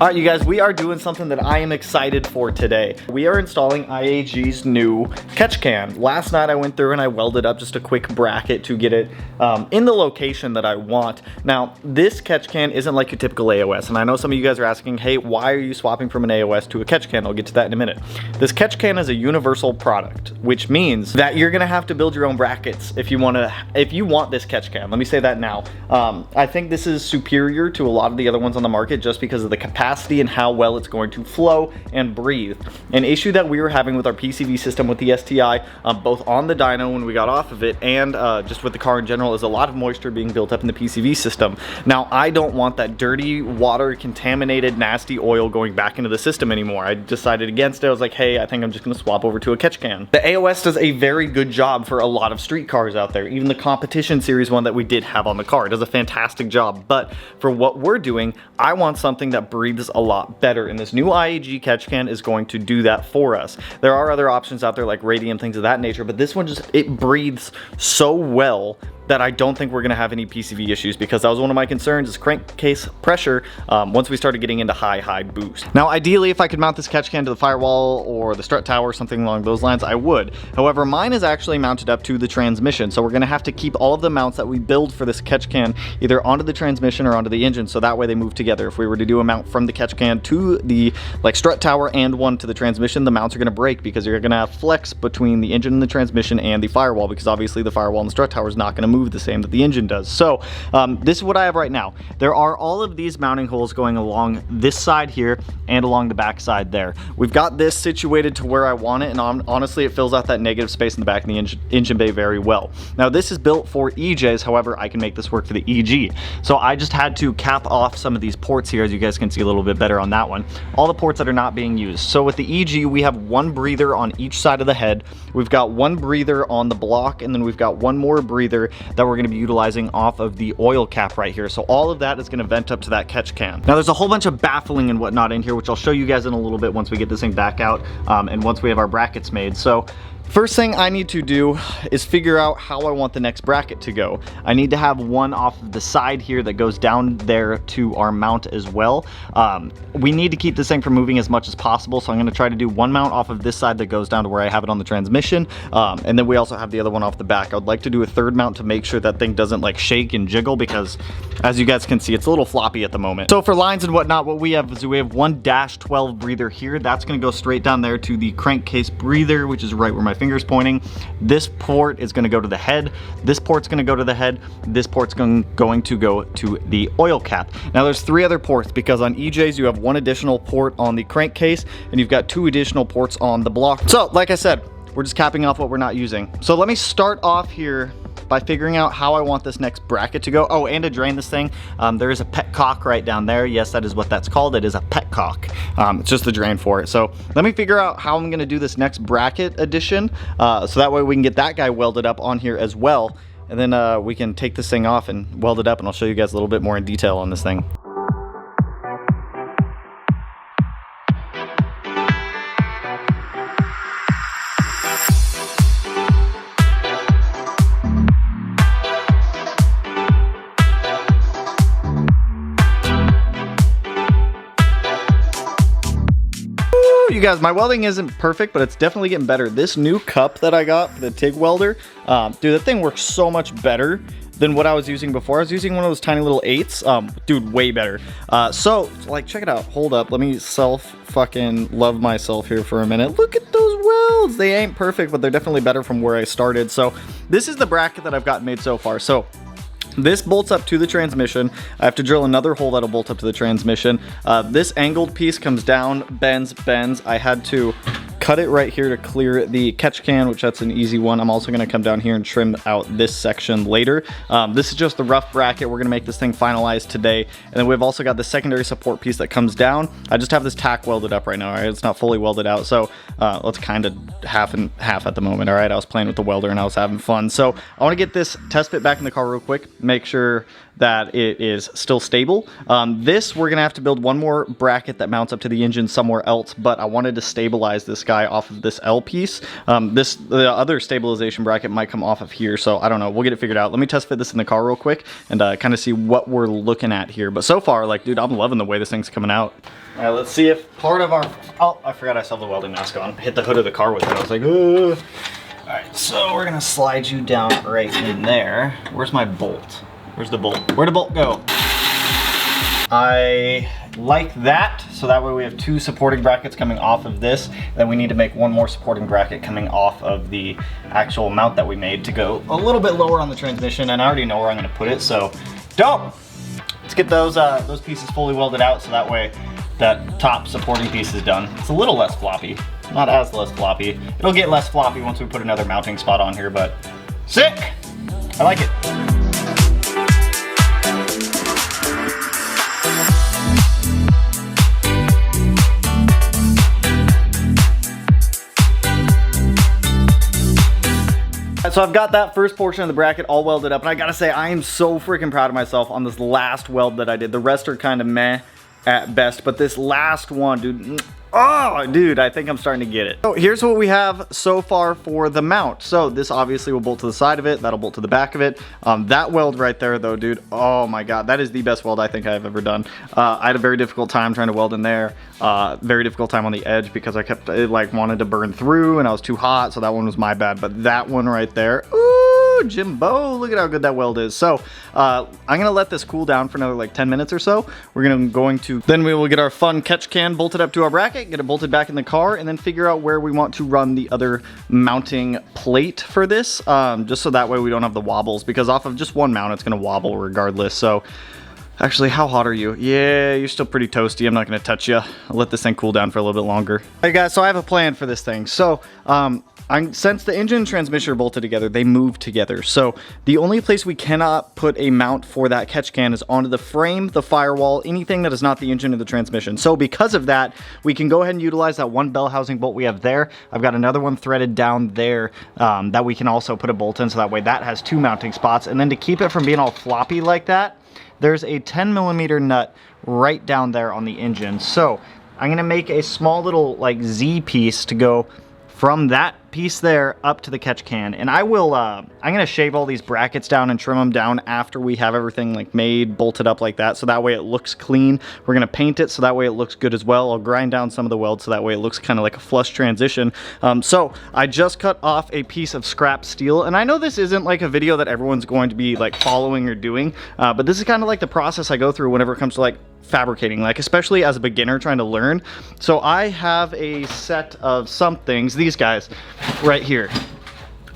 All right, you guys, we are doing something that I am excited for today. We are installing IAG's new catch can. Last night I went through and I welded up just a quick bracket to get it in the location that I want. Now, this catch can isn't like your typical AOS, and I know some of you guys are asking, hey, why are you swapping from an AOS to a catch can? I'll get to that in a minute. This catch can is a universal product, which means that you're gonna have to build your own brackets if you want this catch can. Let me say that now. I think this is superior to a lot of the other ones on the market just because of the capacity and how well it's going to flow and breathe. An issue that we were having with our PCV system with the STI, both on the dyno when we got off of it and just with the car in general, is a lot of moisture being built up in the PCV system. Now, I don't want that dirty, water, contaminated, nasty oil going back into the system anymore. I decided against it. I was like, hey, I think I'm just gonna swap over to a catch can. The AOS does a very good job for a lot of street cars out there. Even the competition series one that we did have on the car does a fantastic job. But for what we're doing, I want something that breathes a lot better, and this new IAG catch can is going to do that for us. There are other options out there like radium, things of that nature, but this one it breathes so well that I don't think we're gonna have any PCV issues, because that was one of my concerns, is crankcase pressure once we started getting into high boost. Now, ideally, if I could mount this catch can to the firewall or the strut tower or something along those lines, I would. However, mine is actually mounted up to the transmission, so we're gonna have to keep all of the mounts that we build for this catch can either onto the transmission or onto the engine, so that way they move together. If we were to do a mount from the catch can to the strut tower and one to the transmission, the mounts are gonna break because you're gonna have flex between the engine and the transmission and the firewall, because obviously the firewall and the strut tower is not gonna move the same that the engine does. So this is what I have right now. There are all of these mounting holes going along this side here and along the back side there. We've got this situated to where I want it, and honestly it fills out that negative space in the back of the engine bay very well. Now, this is built for EJs, however I can make this work for the EG. So I just had to cap off some of these ports here, as you guys can see a little bit better on that one. All the ports that are not being used. So with the EG, we have one breather on each side of the head. We've got one breather on the block, and then we've got one more breather that we're going to be utilizing off of the oil cap right here. So all of that is going to vent up to that catch can. Now, there's a whole bunch of baffling and whatnot in here, which I'll show you guys in a little bit once we get this thing back out and once we have our brackets made. So first thing I need to do is figure out how I want the next bracket to go. I need to have one off of the side here that goes down there to our mount as well. We need to keep this thing from moving as much as possible, so I'm going to try to do one mount off of this side that goes down to where I have it on the transmission, and then we also have the other one off the back. I would like to do a third mount to make sure that thing doesn't like shake and jiggle, because as you guys can see, it's a little floppy at the moment. So for lines and whatnot, what we have is we have one -12 breather here. That's going to go straight down there to the crankcase breather, which is right where my finger's pointing. This port is going to go to the head. This port's going to go to the head. This port's going to go to the oil cap. Now, there's 3 other ports, because on EJs you have one additional port on the crankcase and you've got 2 additional ports on the block. So like I said, we're just capping off what we're not using. So let me start off here by figuring out how I want this next bracket to go. Oh, and to drain this thing, there is a petcock right down there. Yes, that is what that's called. It is a petcock. It's just the drain for it. So let me figure out how I'm gonna do this next bracket addition, so that way we can get that guy welded up on here as well. And then we can take this thing off and weld it up, and I'll show you guys a little bit more in detail on this thing. You guys, my welding isn't perfect, but it's definitely getting better. This new cup that I got, the TIG welder, dude, that thing works so much better than what I was using before. I was using one of those tiny little 8s. Dude, way better. So, like, check it out. Hold up. Let me fucking love myself here for a minute. Look at those welds. They ain't perfect, but they're definitely better from where I started. So, this is the bracket that I've gotten made so far. So, this bolts up to the transmission. I have to drill another hole that'll bolt up to the transmission. This angled piece comes down, bends. I had to cut it right here to clear the catch can, which that's an easy one. I'm also gonna come down here and trim out this section later. This is just the rough bracket. We're gonna make this thing finalized today. And then we've also got the secondary support piece that comes down. I just have this tack welded up right now, all right? It's not fully welded out, so let's kind of half and half at the moment, all right? I was playing with the welder and I was having fun. So I wanna get this test fit back in the car real quick, make sure that it is still stable. This, we're gonna have to build one more bracket that mounts up to the engine somewhere else, but I wanted to stabilize this guy off of this L piece. The other stabilization bracket might come off of here, so I don't know. We'll get it figured out. Let me test fit this in the car real quick and kind of see what we're looking at here. But so far, like, dude, I'm loving the way this thing's coming out. All right, let's see if part of our, oh, I forgot I still have the welding mask on. Hit the hood of the car with it. I was like, ugh. All right, so we're gonna slide you down right in there. Where's my bolt? Where's the bolt? Where'd the bolt go? I like that, so that way we have 2 supporting brackets coming off of this. Then we need to make 1 more supporting bracket coming off of the actual mount that we made to go a little bit lower on the transmission, and I already know where I'm gonna put it, so dope! Let's get those pieces fully welded out so that way that top supporting piece is done. It's a little less floppy, not as less floppy. It'll get less floppy once we put another mounting spot on here, but sick! I like it. So I've got that first portion of the bracket all welded up, and I gotta say, I am so freaking proud of myself on this last weld that I did. The rest are kind of meh at best, but this last one, dude, oh, dude, I think I'm starting to get it. So here's what we have so far for the mount. So this obviously will bolt to the side of it, that'll bolt to the back of it. That weld right there though, dude, oh my God, that is the best weld I think I've ever done. I had a very difficult time trying to weld in there. Very difficult time on the edge because I kept, it like wanted to burn through and I was too hot, so that one was my bad. But that one right there, ooh, Jimbo, look at how good that weld is. So I'm gonna let this cool down for another like 10 minutes or so. Then we will get our fun catch can bolted up to our bracket, get it bolted back in the car, and then figure out where we want to run the other mounting plate for this, just so that way we don't have the wobbles, because off of just one mount it's gonna wobble regardless. So actually, how hot are you? Yeah, you're still pretty toasty. I'm not gonna touch you. I'll let this thing cool down for a little bit longer. All right guys, so I have a plan for this thing. So since the engine and transmission are bolted together, they move together. So the only place we cannot put a mount for that catch can is onto the frame, the firewall, anything that is not the engine or the transmission. So because of that, we can go ahead and utilize that one bell housing bolt we have there. I've got another one threaded down there that we can also put a bolt in, so that way that has 2 mounting spots. And then to keep it from being all floppy like that, there's a 10mm nut right down there on the engine. So I'm gonna make a small little like Z piece to go from that piece there up to the catch can, and I will I'm gonna shave all these brackets down and trim them down after we have everything like made, bolted up like that, so that way it looks clean. We're gonna paint it so that way it looks good as well. I'll grind down some of the welds so that way it looks kind of like a flush transition. So I just cut off a piece of scrap steel, and I know this isn't like a video that everyone's going to be like following or doing, but this is kind of like the process I go through whenever it comes to like fabricating, like especially as a beginner trying to learn. So I have a set of some things, these guys right here.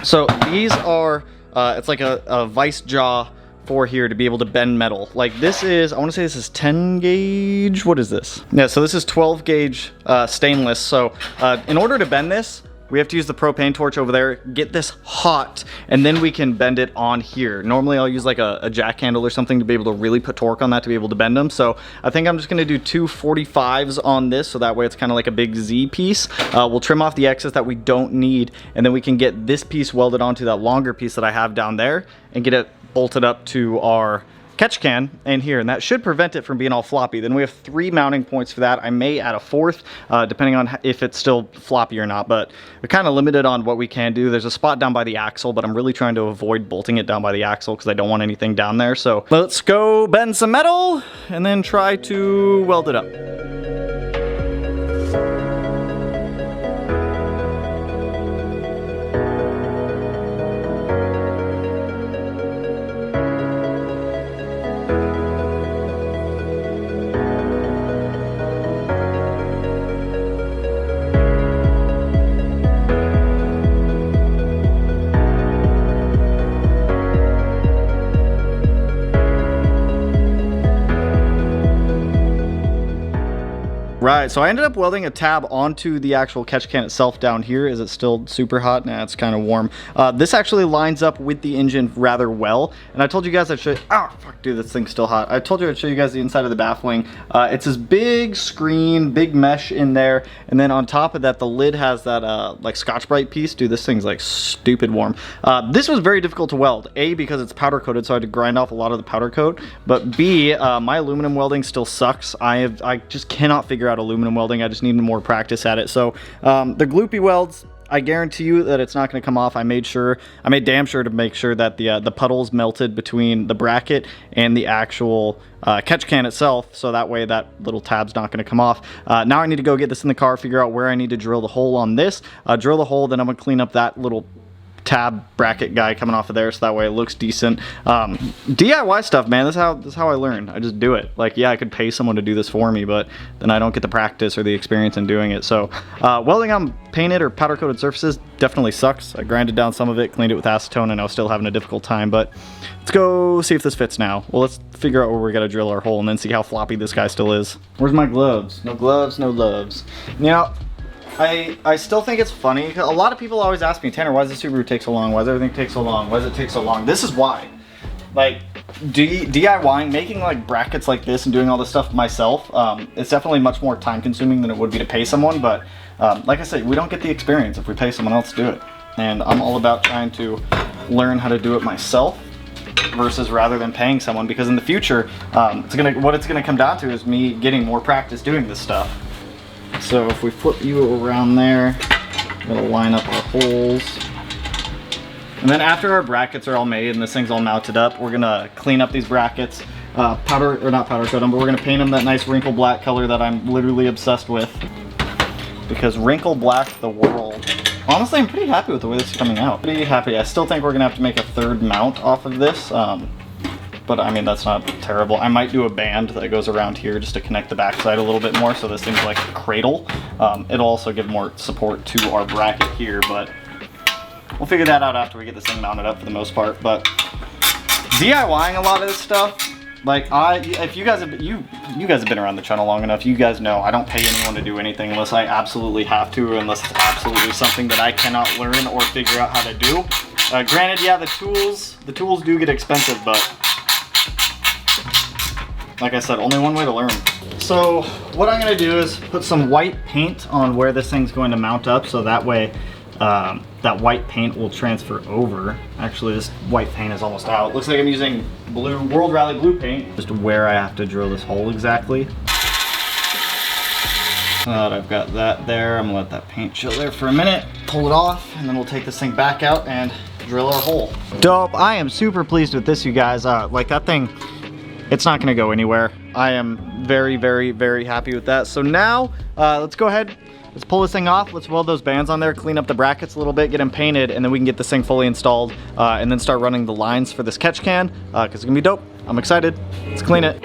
So these are it's like a vice jaw for here to be able to bend metal. Like this is, I want to say this is 10 gauge. What is this? Yeah, so this is 12 gauge stainless. So in order to bend this, we have to use the propane torch over there, get this hot, and then we can bend it on here. Normally I'll use like a jack handle or something to be able to really put torque on that to be able to bend them. So I think I'm just gonna do 2 45s on this, so that way it's kind of like a big Z piece. We'll trim off the excess that we don't need, and then we can get this piece welded onto that longer piece that I have down there and get it bolted up to our catch can in here, and that should prevent it from being all floppy. Then we have 3 mounting points for that. I may add a 4th depending on if it's still floppy or not, but we're kind of limited on what we can do. There's a spot down by the axle, but I'm really trying to avoid bolting it down by the axle because I don't want anything down there. So let's go bend some metal and then try to weld it up. Right, so I ended up welding a tab onto the actual catch can itself down here. Is it still super hot? Nah, it's kind of warm. This actually lines up with the engine rather well. And I told you guys I'd show you, oh, fuck, dude, this thing's still hot. I told you I'd show you guys the inside of the baffling. It's this big screen, big mesh in there. And then on top of that, the lid has that like Scotch-Brite piece. Dude, this thing's like stupid warm. This was very difficult to weld. A, because it's powder coated, so I had to grind off a lot of the powder coat. But B, my aluminum welding still sucks. I just cannot figure out aluminum welding. I just need more practice at it. So the gloopy welds, I guarantee you that it's not going to come off. I made damn sure to make sure that the puddles melted between the bracket and the actual catch can itself, so that way that little tab's not going to come off. Now I need to go get this in the car, figure out where I need to drill the hole on this, drill the hole, then I'm going to clean up that little tab bracket guy coming off of there, so that way it looks decent. DIY stuff, man. This is how I learn. I just do it. Like, yeah, I could pay someone to do this for me, but then I don't get the practice or the experience in doing it. So welding on painted or powder coated surfaces definitely sucks. I grinded down some of it, cleaned it with acetone, and I was still having a difficult time. But let's go see if this fits now. Well, let's figure out where we gotta drill our hole and then see how floppy this guy still is. Where's my gloves? No gloves, no loves. Now, I still think it's funny. A lot of people always ask me, Tanner, why does the Subaru take so long? Why does everything take so long? Why does it take so long? This is why. Like, DIYing, making like brackets like this and doing all this stuff myself, it's definitely much more time consuming than it would be to pay someone. But like I said, we don't get the experience if we pay someone else to do it. And I'm all about trying to learn how to do it myself versus rather than paying someone, because in the future, what it's gonna come down to is me getting more practice doing this stuff. So if we flip you around there, we're gonna line up our holes. And then after our brackets are all made and this thing's all mounted up, we're gonna clean up these brackets, not powder coat them, but we're gonna paint them that nice wrinkle black color that I'm literally obsessed with. Because wrinkle black the world. Honestly, I'm pretty happy with the way this is coming out. Pretty happy. I still think we're gonna have to make a third mount off of this. But I mean, that's not terrible. I might do a band that goes around here just to connect the backside a little bit more, so this thing's like a cradle. It'll also give more support to our bracket here, but we'll figure that out after we get this thing mounted up for the most part. But DIYing a lot of this stuff, like if you guys have been around the channel long enough, you guys know I don't pay anyone to do anything unless I absolutely have to, unless it's absolutely something that I cannot learn or figure out how to do. Granted, yeah, the tools do get expensive, but like I said, only one way to learn. So what I'm gonna do is put some white paint on where this thing's going to mount up, so that way that white paint will transfer over. Actually, this white paint is almost out. Looks like I'm using World Rally blue paint. Just where I have to drill this hole exactly. I've got that there. I'm gonna let that paint chill there for a minute, pull it off, and then we'll take this thing back out and drill our hole. Dope. I am super pleased with this, you guys. Like that thing, it's not gonna go anywhere. I am very, very, very happy with that. So now, let's go ahead, let's pull this thing off, let's weld those bands on there, clean up the brackets a little bit, get them painted, and then we can get this thing fully installed, and then start running the lines for this catch can, because it's gonna be dope. I'm excited. Let's clean it.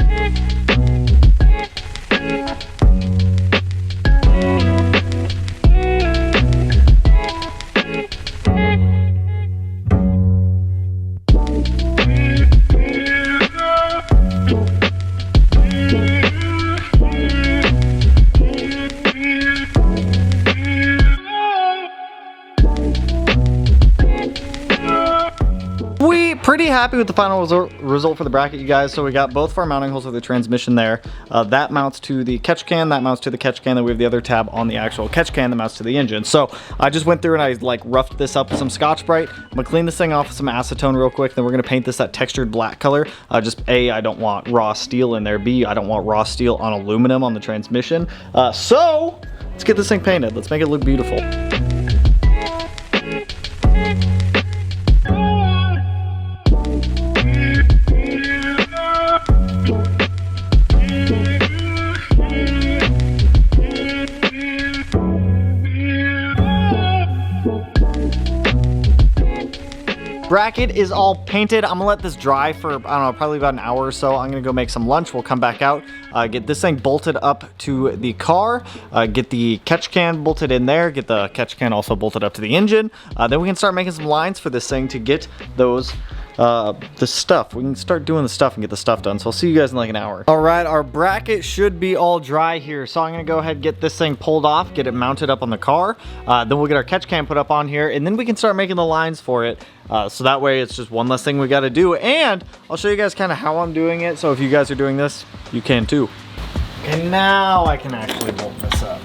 Pretty happy with the final result for the bracket, you guys. So we got both of our mounting holes for the transmission there. That mounts to the catch can, that mounts to the catch can, then we have the other tab on the actual catch can that mounts to the engine. So I just went through and I like roughed this up with some Scotch-Brite. I'm gonna clean this thing off with some acetone real quick, then we're gonna paint this that textured black color. Just A, I don't want raw steel in there. B, I don't want raw steel on aluminum on the transmission. So let's get this thing painted. Let's make it look beautiful. Bracket is all painted. I'm gonna let this dry for, I don't know, probably about an hour or so. I'm gonna go make some lunch. We'll come back out, get this thing bolted up to the car, get the catch can bolted in there, get the catch can also bolted up to the engine. Then we can start making some lines for this thing to get those the stuff. We can start doing the stuff and get the stuff done. So I'll see you guys in like an hour. All right, our bracket should be all dry here. So I'm gonna go ahead and get this thing pulled off, get it mounted up on the car. Then we'll get our catch can put up on here, and then we can start making the lines for it. So that way it's just one less thing we gotta do. And I'll show you guys kind of how I'm doing it. So if you guys are doing this, you can too. And now I can actually bolt this up.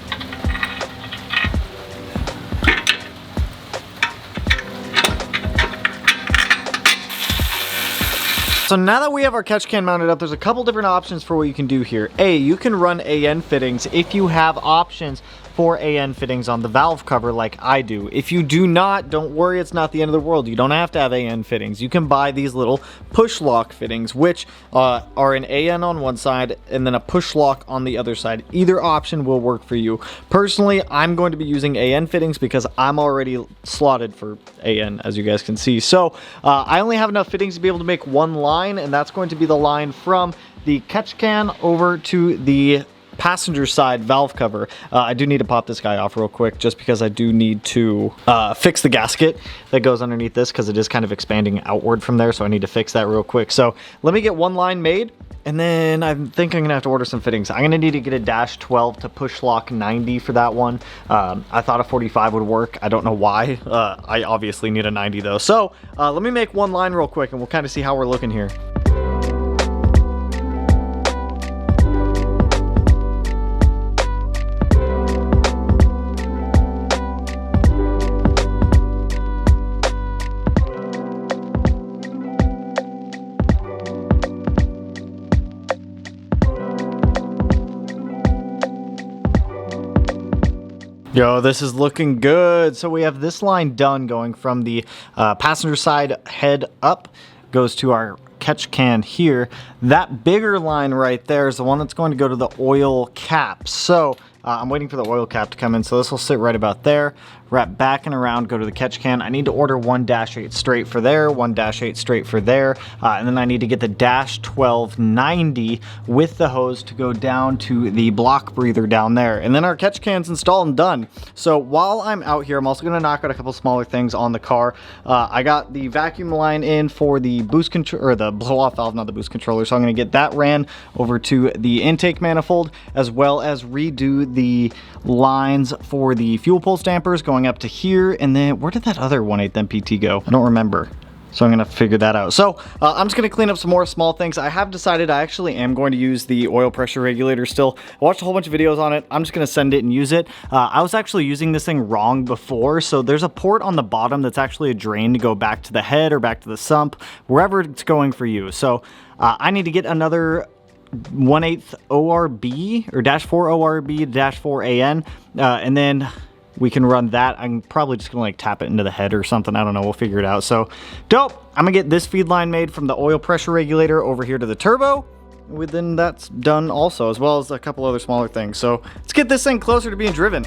So now that we have our catch can mounted up, there's a couple different options for what you can do here. A, you can run AN fittings if you have options for AN fittings on the valve cover like I do. If you do not, don't worry, it's not the end of the world. You don't have to have AN fittings. You can buy these little push lock fittings, which are an AN on one side and then a push lock on the other side. Either option will work for you. Personally, I'm going to be using AN fittings because I'm already slotted for AN, as you guys can see. So I only have enough fittings to be able to make one line, and that's going to be the line from the catch can over to the passenger side valve cover. I do need to pop this guy off real quick just because I do need to fix the gasket that goes underneath this because it is kind of expanding outward from there, so I need to fix that real quick. So let me get one line made, and then I think I'm gonna have to order some fittings. I'm gonna need to get a dash 12 to push lock 90 for that one. I thought a 45 would work. I don't know why. I obviously need a 90 though. So let me make one line real quick and we'll kind of see how we're looking here. Yo, this is looking good. So we have this line done going from the passenger side head up, goes to our catch can here. That bigger line right there is the one that's going to go to the oil cap. So I'm waiting for the oil cap to come in, so this will sit right about there. Wrap back and around, go to the catch can. I need to order one dash 8 straight for there, one dash 8 straight for there, and then I need to get the dash 12 90 with the hose to go down to the block breather down there. And then our catch can's installed and done. So while I'm out here, I'm also gonna knock out a couple smaller things on the car. I got the vacuum line in for the boost control, or the blow off valve, not the boost controller. So I'm gonna get that ran over to the intake manifold, as well as redo the lines for the fuel pulse dampers going up to here. And then where did that other 1/8 MPT go? I don't remember. So I'm gonna figure that out. So I'm just gonna clean up some more small things. I have decided I actually am going to use the oil pressure regulator still. I watched a whole bunch of videos on it. I'm just gonna send it and use it. I was actually using this thing wrong before. So there's a port on the bottom that's actually a drain to go back to the head or back to the sump, wherever it's going for you. So I need to get another 1/8 ORB or dash 4 ORB, dash 4 AN, and then we can run that. I'm probably just gonna like tap it into the head or something. I don't know, we'll figure it out. So dope. I'm gonna get this feed line made from the oil pressure regulator over here to the turbo. Then that's done also, as well as a couple other smaller things. So let's get this thing closer to being driven.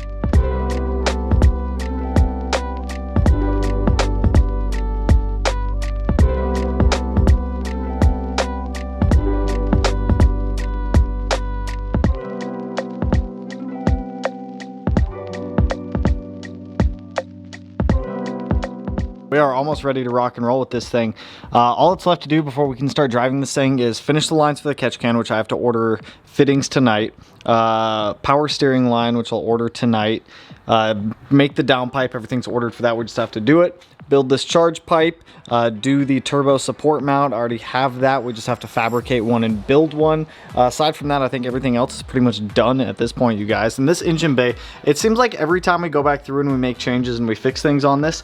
We are almost ready to rock and roll with this thing. All that's left to do before we can start driving this thing is finish the lines for the catch can, which I have to order fittings tonight. Power steering line, which I'll order tonight. Make the downpipe, everything's ordered for that. We just have to do it. Build this charge pipe, do the turbo support mount. I already have that. We just have to fabricate one and build one. Aside from that, I think everything else is pretty much done at this point, you guys. And this engine bay, it seems like every time we go back through and we make changes and we fix things on this,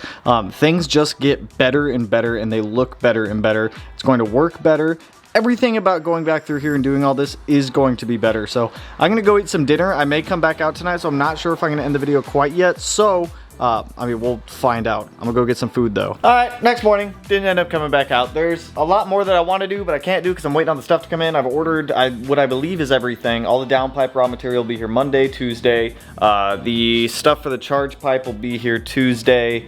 things just get better and better, and they look better and better. It's going to work better. Everything about going back through here and doing all this is going to be better. So I'm gonna go eat some dinner. I may come back out tonight, so I'm not sure if I'm gonna end the video quite yet. So I mean, we'll find out. I'm gonna go get some food though. All right, next morning, didn't end up coming back out. There's a lot more that I want to do, but I can't do because I'm waiting on the stuff to come in. I've ordered what I believe is everything. All the downpipe raw material will be here Monday, Tuesday. The stuff for the charge pipe will be here Tuesday.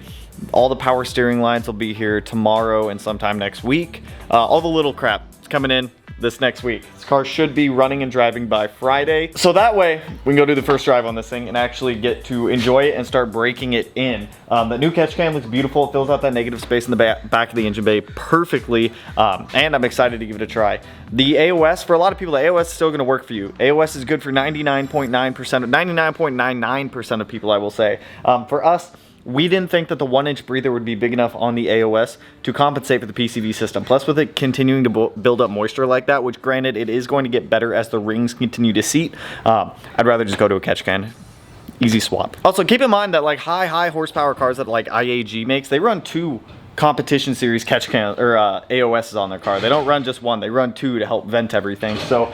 All the power steering lines will be here tomorrow and sometime next week. All the little crap is coming in this next week. This car should be running and driving by Friday. So that way we can go do the first drive on this thing and actually get to enjoy it and start breaking it in. The new catch can looks beautiful. It fills out that negative space in the back of the engine bay perfectly. And I'm excited to give it a try. The AOS, for a lot of people, the AOS is still gonna work for you. AOS is good for 99.9%, 99.99% of people, I will say. For us, we didn't think that the 1-inch breather would be big enough on the AOS to compensate for the PCV system. Plus, with it continuing to build up moisture like that, which granted, it is going to get better as the rings continue to seat, I'd rather just go to a catch can. Easy swap. Also, keep in mind that like high horsepower cars that like IAG makes, they run 2 competition series catch can or AOSs on their car. They don't run just one, they run two to help vent everything. So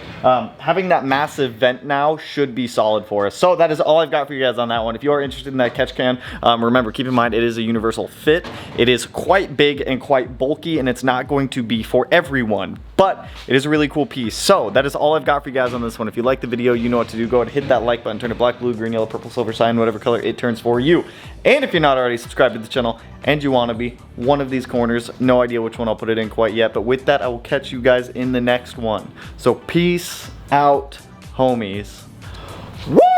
having that massive vent now should be solid for us. So that is all I've got for you guys on that one. If you are interested in that catch can, remember, keep in mind it is a universal fit. It is quite big and quite bulky, and it's not going to be for everyone, but it is a really cool piece. So that is all I've got for you guys on this one. If you like the video, you know what to do. Go ahead and hit that like button, turn it black, blue, green, yellow, purple, silver sign, whatever color it turns for you. And if you're not already subscribed to the channel and you want to be one of these corners, no idea which one I'll put it in quite yet, but with that, I will catch you guys in the next one. So peace out, homies. Woo!